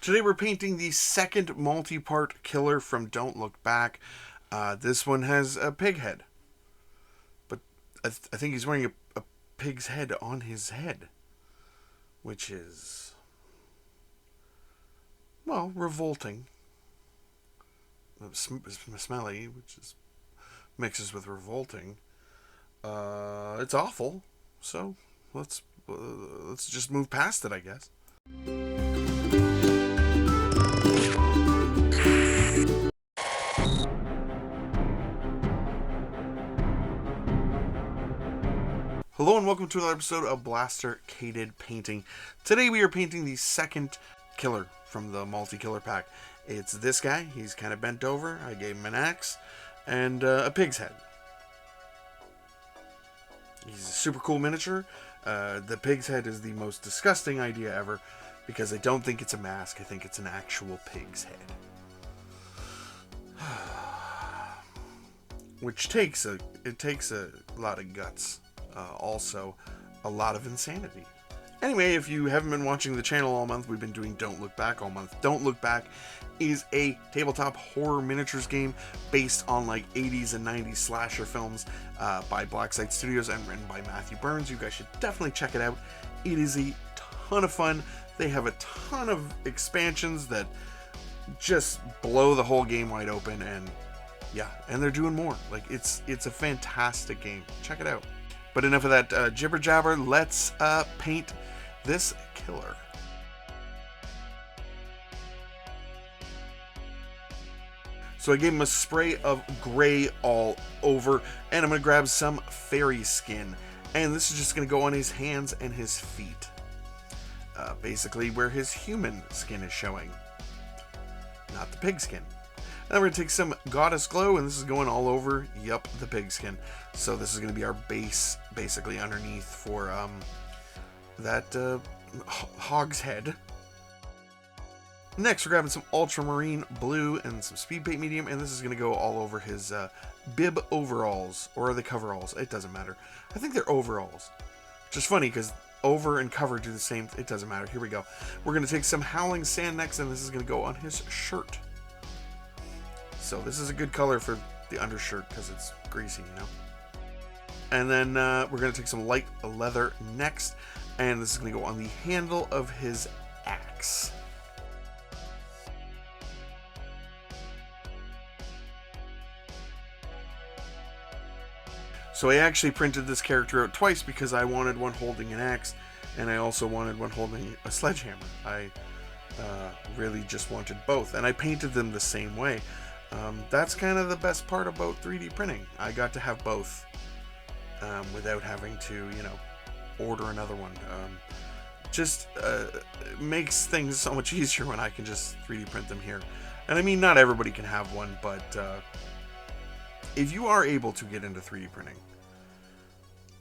Today we're painting the second multi-part killer from Don't Look Back. This one has a pig head. But I think he's wearing a pig's head on his head. Which is, well, revolting. Smelly, which is mixes with revolting. It's awful. So let's just move past it, I guess. Hello and welcome to another episode of Blastercaded Painting. Today we are painting the second killer from the multi-killer pack. It's this guy. He's kind of bent over. I gave him an axe and a pig's head. He's a super cool miniature. The pig's head is the most disgusting idea ever because I don't think it's a mask. I think it's an actual pig's head. Which takes a lot of guts. Also a lot of insanity. Anyway, if you haven't been watching the channel all month, we've been doing Don't Look Back all month. Don't Look Back is a tabletop horror miniatures game based on like 80s and 90s slasher films by Blacksite Studios and written by Matthew Burns. You guys should definitely check it out. It is a ton of fun. They have a ton of expansions that just blow the whole game wide open, and yeah, and they're doing more. Like it's a fantastic game. Check it out. But enough of that jibber jabber. Let's paint this killer. So I gave him a spray of gray all over, and I'm going to grab some fairy skin. And this is just going to go on his hands and his feet. Basically where his human skin is showing. Not the pig skin. Now we're going to take some Goddess Glow, and this is going all over, yup, the pigskin. So this is going to be our base, basically, underneath for that hog's head. Next, we're grabbing some Ultramarine Blue and some Speed Paint Medium, and this is going to go all over his bib overalls, or are they coveralls? It doesn't matter. I think they're overalls. Which is funny, because over and cover do the same, it doesn't matter. Here we go. We're going to take some Howling Sand next, and this is going to go on his shirt. So this is a good color for the undershirt because it's greasy, you know. And then we're going to take some light leather next, and this is going to go on the handle of his axe. So I actually printed this character out twice because I wanted one holding an axe, and I also wanted one holding a sledgehammer. I really just wanted both, and I painted them the same way. That's kind of the best part about 3D printing. I got to have both without having to, you know, order another one. Just makes things so much easier when I can just 3D print them here. And I mean, not everybody can have one, but if you are able to get into 3D printing,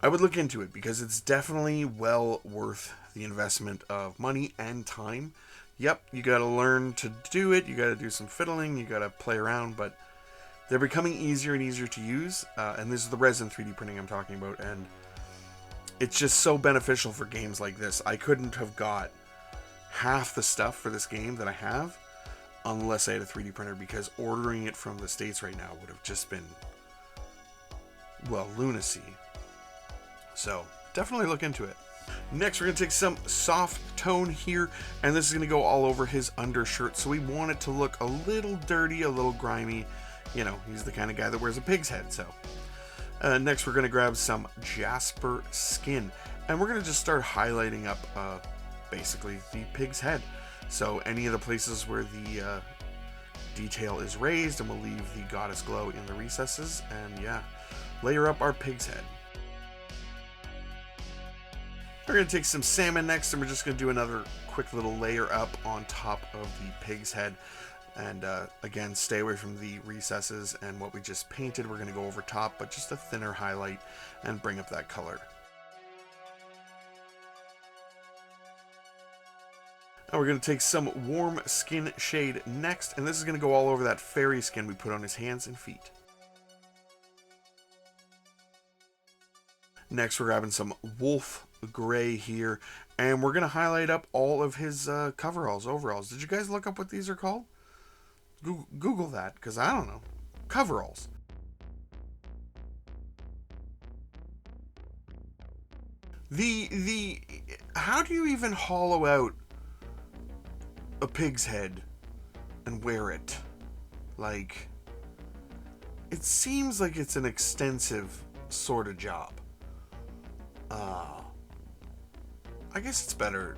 I would look into it because it's definitely well worth the investment of money and time. Yep, you gotta learn to do it, you gotta do some fiddling, you gotta play around, but they're becoming easier and easier to use, and this is the resin 3D printing I'm talking about, and it's just so beneficial for games like this. I couldn't have got half the stuff for this game that I have unless I had a 3D printer, because ordering it from the States right now would have just been, well, lunacy. So, definitely look into it. Next, we're going to take some soft tone here, and this is going to go all over his undershirt. So we want it to look a little dirty, a little grimy. You know, he's the kind of guy that wears a pig's head. So next, we're going to grab some Jasper skin, and we're going to just start highlighting up basically the pig's head. So any of the places where the detail is raised, and we'll leave the Goddess Glow in the recesses, and yeah, layer up our pig's head. We're going to take some salmon next, and we're just going to do another quick little layer up on top of the pig's head. And again, stay away from the recesses and what we just painted. We're going to go over top, but just a thinner highlight and bring up that color. Now we're going to take some warm skin shade next, and this is going to go all over that fairy skin we put on his hands and feet. Next, we're grabbing some wolf gray here, and we're going to highlight up all of his coveralls, overalls. Did you guys look up what these are called? Google that, because I don't know. Coveralls. How do you even hollow out a pig's head and wear it? Like, it seems like it's an extensive sort of job. I guess it's better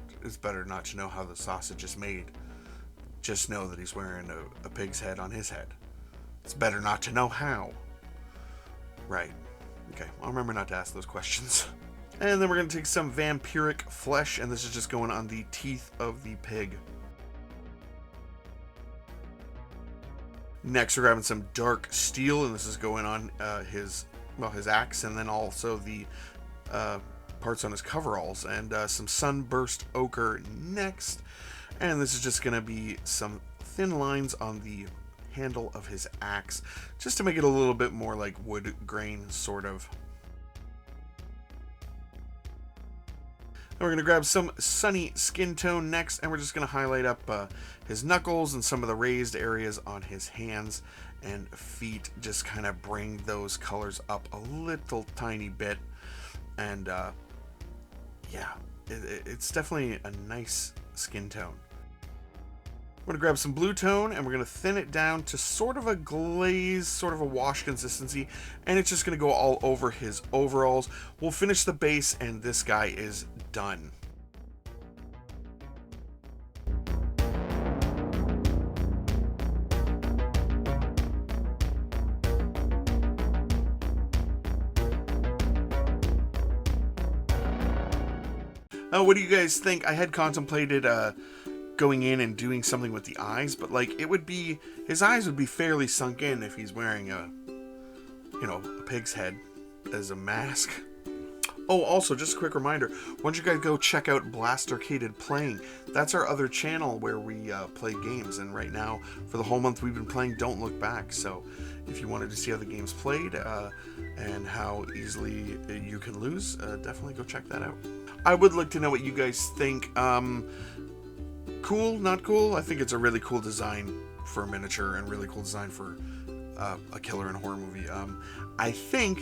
not to know how the sausage is made. Just know that he's wearing a pig's head on his head. It's better not to know how. Right. Okay, I'll remember not to ask those questions. And then we're going to take some vampiric flesh, and this is just going on the teeth of the pig. Next, we're grabbing some dark steel, and this is going on his axe, and then also the parts on his coveralls, and some sunburst ochre next. And this is just going to be some thin lines on the handle of his axe, just to make it a little bit more like wood grain, sort of. And we're going to grab some sunny skin tone next, and we're just going to highlight up his knuckles and some of the raised areas on his hands and feet. Just kind of bring those colors up a little tiny bit. And yeah, it's definitely a nice skin tone. We're going to grab some blue tone, and we're going to thin it down to sort of a glaze, sort of a wash consistency, and it's just going to go all over his overalls. We'll finish the base, and this guy is done. What do you guys think? I had contemplated going in and doing something with the eyes, but like his eyes would be fairly sunk in if he's wearing a pig's head as a mask. Oh, also, just a quick reminder, why don't you guys go check out Blastarcaded Playing. That's our other channel where we play games, and right now, for the whole month, we've been playing Don't Look Back. So if you wanted to see how the game's played and how easily you can lose, definitely go check that out. I would like to know what you guys think. Cool, not cool? I think it's a really cool design for a miniature and really cool design for a killer in a horror movie. I think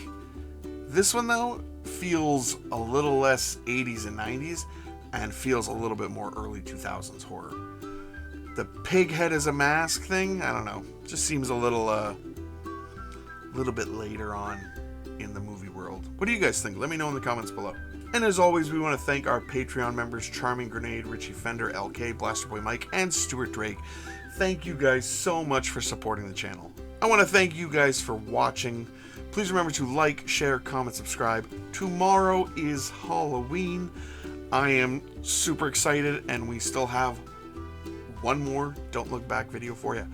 this one, though, feels a little less 80s and 90s and feels a little bit more early 2000s horror. The pig head as a mask thing, I don't know, just seems a little bit later on in the movie world. What do you guys think? Let me know in the comments below. And as always, we want to thank our Patreon members, Charming Grenade, Richie Fender, LK, Blasterboy Mike, and Stuart Drake. Thank you guys so much for supporting the channel. I want to thank you guys for watching. Please remember to like, share, comment, subscribe. Tomorrow is Halloween. I am super excited, and we still have one more Don't Look Back video for you.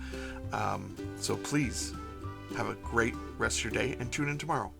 So please have a great rest of your day and tune in tomorrow.